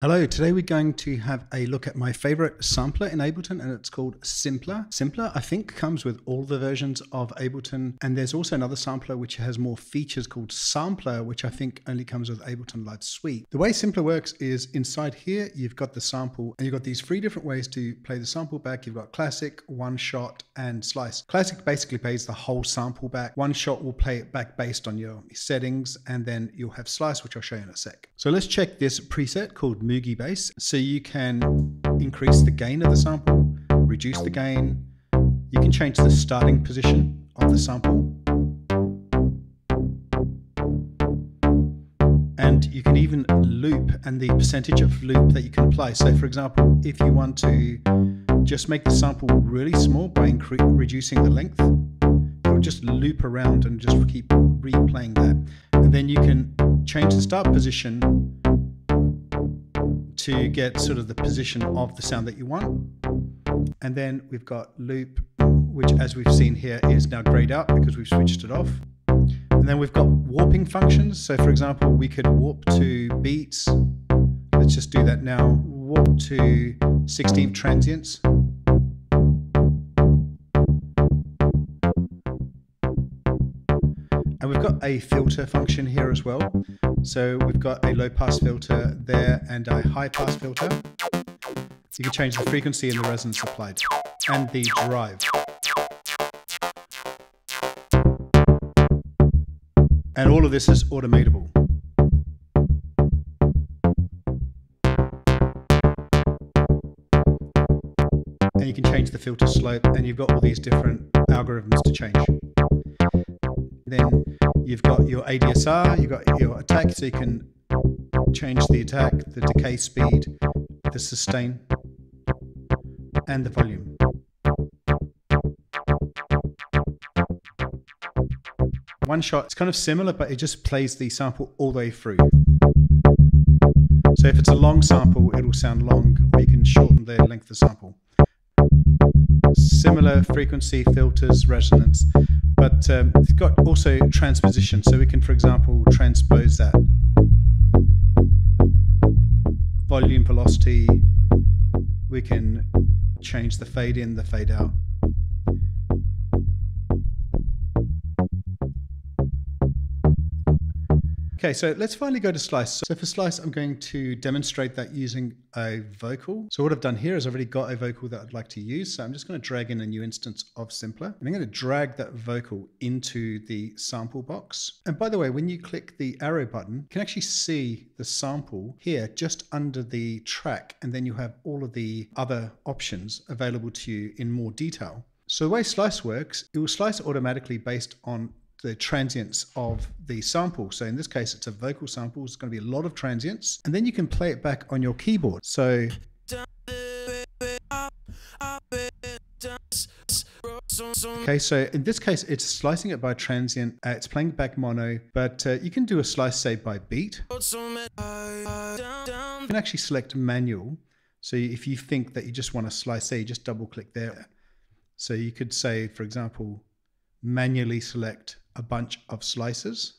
Hello, today we're going to have a look at my favorite sampler in Ableton, and it's called Simpler. Simpler, I think, comes with all the versions of Ableton, and there's also another sampler which has more features called Sampler, which I think only comes with Ableton Live Suite. The way Simpler works is inside here, you've got the sample, and you've got these three different ways to play the sample back. You've got Classic, One Shot, and Slice. Classic basically plays the whole sample back. One Shot will play it back based on your settings, and then you'll have Slice, which I'll show you in a sec. So let's check this preset called Moogie Bass. So you can increase the gain of the sample, reduce the gain. You can change the starting position of the sample. And you can even loop and the percentage of loop that you can apply. So for example, if you want to just make the sample really small by reducing the length, it'll just loop around and just keep replaying that. And then you can change the start position to get sort of the position of the sound that you want. And then we've got loop, which as we've seen here is now grayed out because we've switched it off. And then we've got warping functions. So for example, we could warp to beats. Let's just do that now. Warp to 16th transients. And we've got a filter function here as well. So we've got a low pass filter there and a high pass filter. You can change the frequency and the resonance applied and the drive. And all of this is automatable. And you can change the filter slope, and you've got all these different algorithms to change. Then you've got your ADSR, you've got your attack, so you can change the attack, the decay speed, the sustain, and the volume. One Shot, it's kind of similar, but it just plays the sample all the way through. So if it's a long sample, it'll sound long, or you can shorten the length of the sample. Similar frequency, filters, resonance, but it's got also transposition, so we can, for example, transpose that volume, velocity. We can change the fade in, the fade out. Okay, so let's finally go to Slice. So for Slice, I'm going to demonstrate that using a vocal. So what I've done here is I've already got a vocal that I'd like to use. So I'm just going to drag in a new instance of Simpler. And I'm going to drag that vocal into the sample box. And by the way, when you click the arrow button, you can actually see the sample here just under the track. And then you have all of the other options available to you in more detail. So the way Slice works, it will slice automatically based on the transients of the sample. So in this case, it's a vocal sample. It's going to be a lot of transients. And then you can play it back on your keyboard. So okay, so in this case, it's slicing it by transient. It's playing back mono, but you can do a slice, say, by beat. You can actually select manual. So if you think that you just want to slice, say, you just double click there. So you could say, for example, manually select a bunch of slices.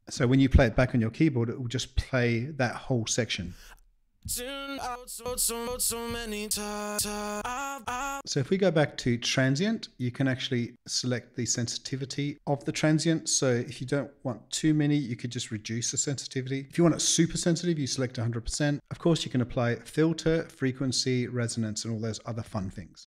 So when you play it back on your keyboard, it will just play that whole section. So if we go back to transient, you can actually select the sensitivity of the transient. So if you don't want too many, you could just reduce the sensitivity. If you want it super sensitive, you select 100%. Of course, you can apply filter, frequency, resonance, and all those other fun things.